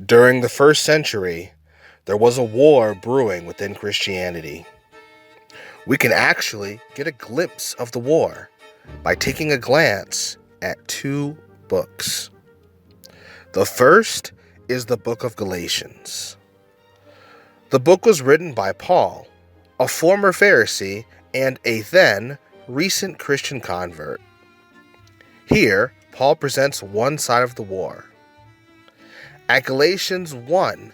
During the first century, there was a war brewing within Christianity. We can actually get a glimpse of the war by taking a glance at two books. The first is the book of Galatians. The book was written by Paul, a former Pharisee and a then recent Christian convert. Here, Paul presents one side of the war. At Galatians 1,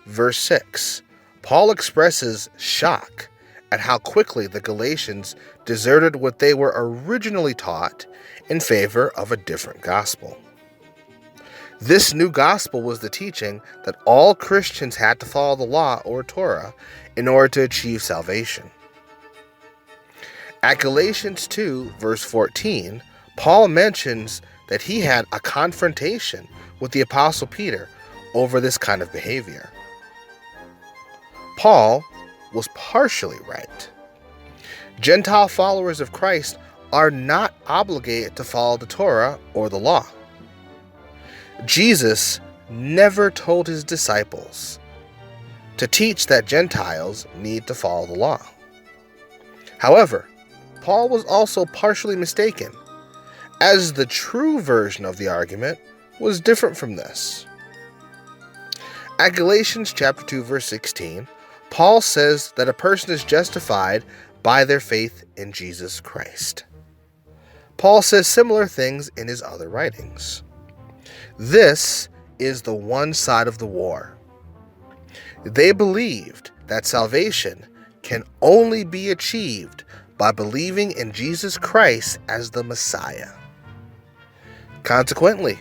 verse 6, Paul expresses shock at how quickly the Galatians deserted what they were originally taught in favor of a different gospel. This new gospel was the teaching that all Christians had to follow the law or Torah in order to achieve salvation. At Galatians 2, verse 14, Paul mentions that he had a confrontation with the Apostle Peter over this kind of behavior. Paul was partially right. Gentile followers of Christ are not obligated to follow the Torah or the law. Jesus never told his disciples to teach that Gentiles need to follow the law. However, Paul was also partially mistaken, as the true version of the argument was different from this. At Galatians chapter 2, verse 16, Paul says that a person is justified by their faith in Jesus Christ. Paul says similar things in his other writings. This is the one side of the war. They believed that salvation can only be achieved by believing in Jesus Christ as the Messiah. Consequently,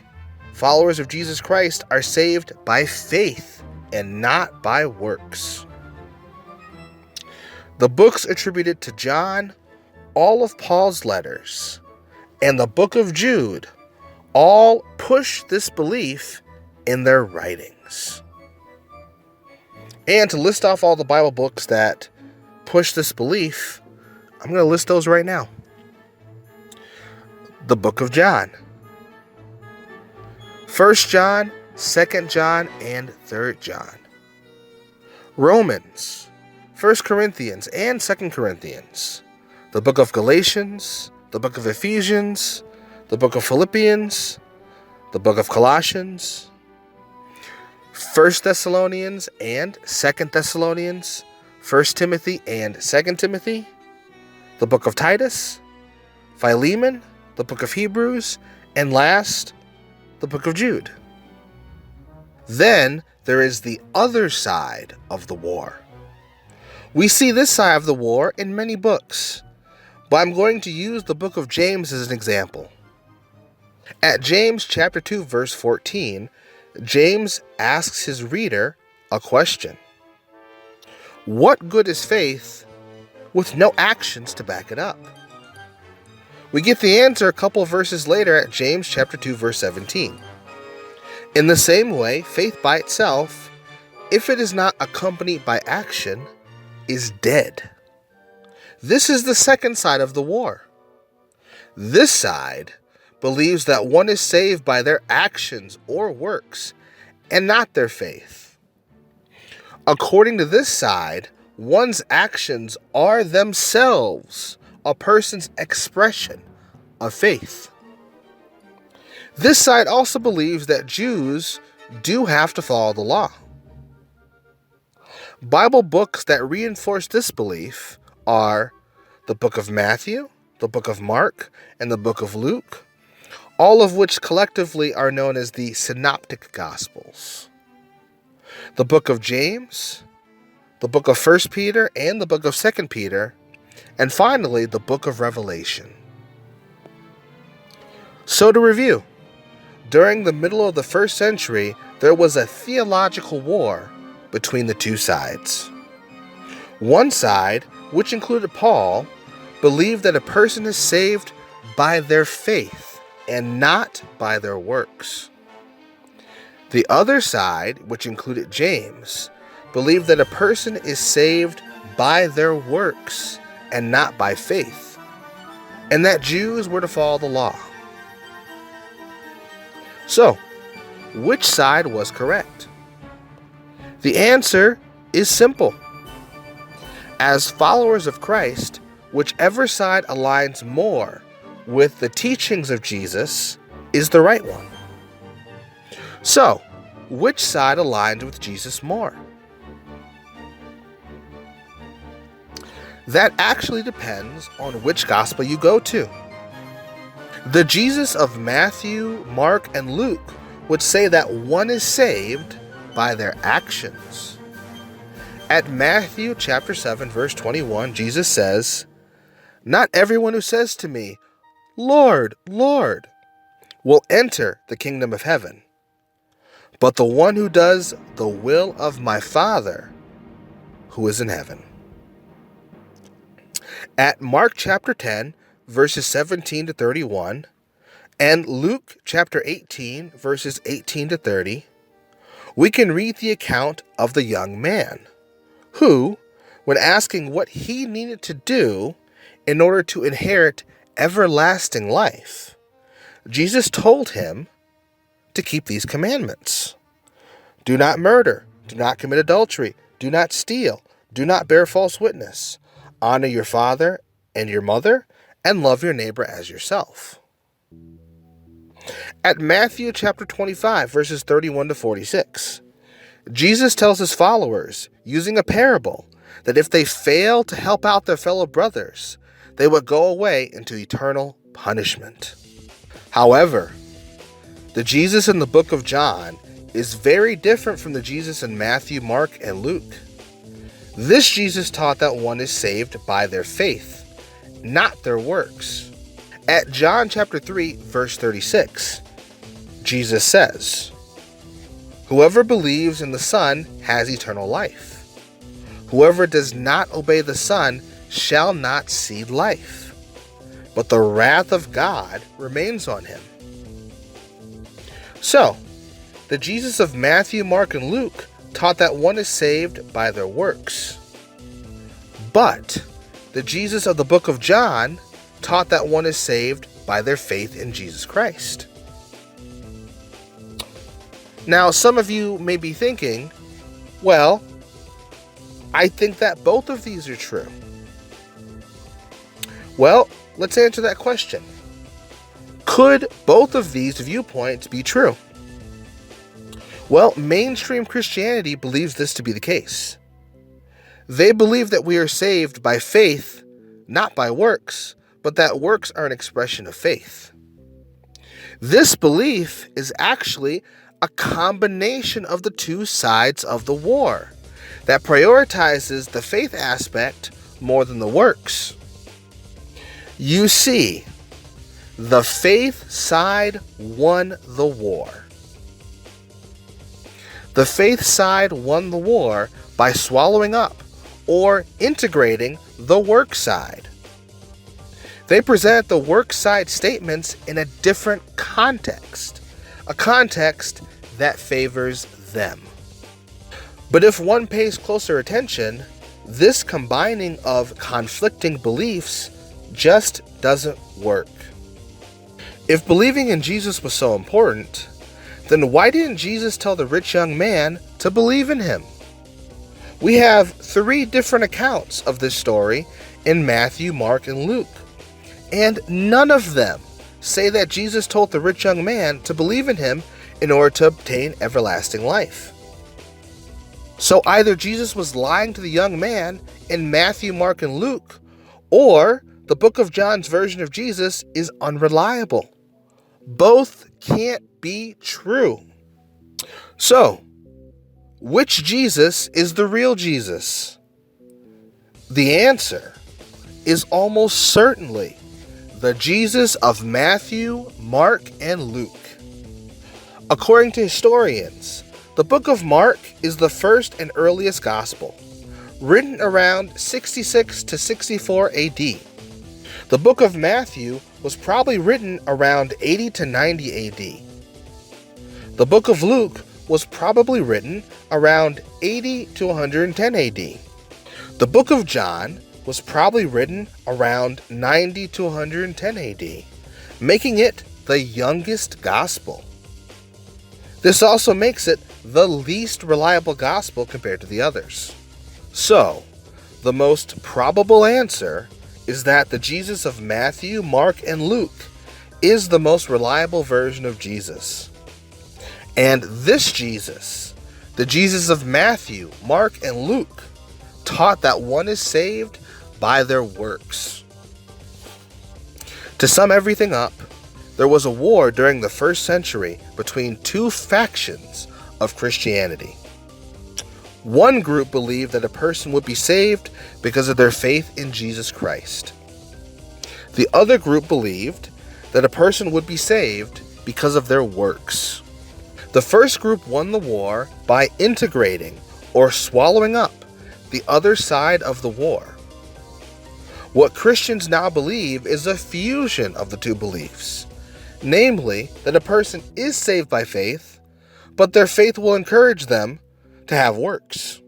followers of Jesus Christ are saved by faith and not by works. The books attributed to John, all of Paul's letters, and the book of Jude all push this belief in their writings. And to list off all the Bible books that push this belief, I'm going to list those right now. The book of John. 1 John, 2 John, and 3 John. Romans, 1 Corinthians, and 2 Corinthians. The book of Galatians, the book of Ephesians, the book of Philippians, the book of Colossians, 1 Thessalonians and 2 Thessalonians, 1 Timothy and 2 Timothy, the book of Titus, Philemon, the book of Hebrews, and last, the book of Jude. Then there is the other side of the war. We see this side of the war in many books, but I'm going to use the book of James as an example. At James chapter 2, verse 14, James asks his reader a question. What good is faith with no actions to back it up? We get the answer a couple of verses later at James chapter 2, verse 17. In the same way, faith by itself, if it is not accompanied by action, is dead. This is the second side of the war. This side believes that one is saved by their actions or works, and not their faith. According to this side, one's actions are themselves a person's expression of faith. This side also believes that Jews do have to follow the law. Bible books that reinforce this belief are the book of Matthew, the book of Mark, and the book of Luke, all of which collectively are known as the Synoptic Gospels. The book of James, the book of 1 Peter, and the book of 2 Peter, and finally, the book of Revelation. So to review, during the middle of the first century, there was a theological war between the two sides. One side, which included Paul, believed that a person is saved by their faith and not by their works. The other side, which included James, believed that a person is saved by their works and not by faith, and that Jews were to follow the law. So, which side was correct? The answer is simple. As followers of Christ, whichever side aligns more with the teachings of Jesus is the right one. So, which side aligned with Jesus more? That actually depends on which gospel you go to. The Jesus of Matthew, Mark, and Luke would say that one is saved by their actions. At Matthew chapter 7, verse 21, Jesus says, "Not everyone who says to me, 'Lord, Lord,' will enter the kingdom of heaven, but the one who does the will of my Father who is in heaven." At Mark chapter 10, verses 17 to 31, and Luke chapter 18, verses 18 to 30, we can read the account of the young man who, when asking what he needed to do in order to inherit everlasting life, Jesus told him to keep these commandments. Do not murder, do not commit adultery, do not steal, do not bear false witness, honor your father and your mother, and love your neighbor as yourself. At Matthew chapter 25, verses 31 to 46, Jesus tells his followers, using a parable, that if they fail to help out their fellow brothers, they would go away into eternal punishment. However, the Jesus in the book of John is very different from the Jesus in Matthew, Mark, and Luke. This Jesus taught that one is saved by their faith, not their works. At John chapter 3, verse 36, Jesus says, "Whoever believes in the Son has eternal life. Whoever does not obey the Son shall not see life, but the wrath of God remains on him." So, the Jesus of Matthew, Mark, and Luke taught that one is saved by their works. But the Jesus of the book of John taught that one is saved by their faith in Jesus Christ. Now, some of you may be thinking, well, I think that both of these are true. Well, let's answer that question. Could both of these viewpoints be true? Well, mainstream Christianity believes this to be the case. They believe that we are saved by faith, not by works, but that works are an expression of faith. This belief is actually a combination of the two sides of the war that prioritizes the faith aspect more than the works. You see, the faith side won the war. The faith side won the war by swallowing up or integrating the work side. They present the work side statements in a different context, a context that favors them. But if one pays closer attention, this combining of conflicting beliefs just doesn't work. If believing in Jesus was so important, then why didn't Jesus tell the rich young man to believe in him? We have 3 different accounts of this story in Matthew, Mark, and Luke, and none of them say that Jesus told the rich young man to believe in him in order to obtain everlasting life. So either Jesus was lying to the young man in Matthew, Mark, and Luke, or the book of John's version of Jesus is unreliable. Both can't be true. So, which Jesus is the real Jesus? The answer is almost certainly the Jesus of Matthew, Mark, and Luke. According to historians, the book of Mark is the first and earliest gospel, written around 66 to 64 AD. The book of Matthew was probably written around 80 to 90 AD. The book of Luke was probably written around 80 to 110 AD. The book of John was probably written around 90 to 110 AD, making it the youngest gospel. This also makes it the least reliable gospel compared to the others. So, the most probable answer is that the Jesus of Matthew, Mark, and Luke is the most reliable version of Jesus. And this Jesus, the Jesus of Matthew, Mark, and Luke, taught that one is saved by their works. To sum everything up, there was a war during the first century between two factions of Christianity. One group believed that a person would be saved because of their faith in Jesus Christ. The other group believed that a person would be saved because of their works. The first group won the war by integrating or swallowing up the other side of the war. What Christians now believe is a fusion of the two beliefs, namely that a person is saved by faith, but their faith will encourage them to have works.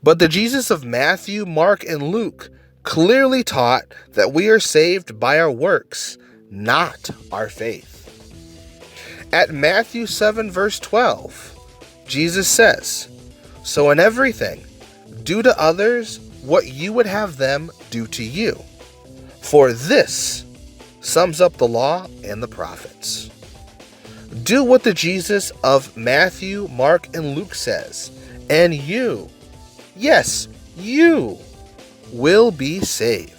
But the Jesus of Matthew, Mark, and Luke clearly taught that we are saved by our works, not our faith. At Matthew 7 verse 12, Jesus says, "So in everything, do to others what you would have them do to you. For this sums up the law and the prophets." Do what the Jesus of Matthew, Mark, and Luke says, and you, yes, you, will be saved.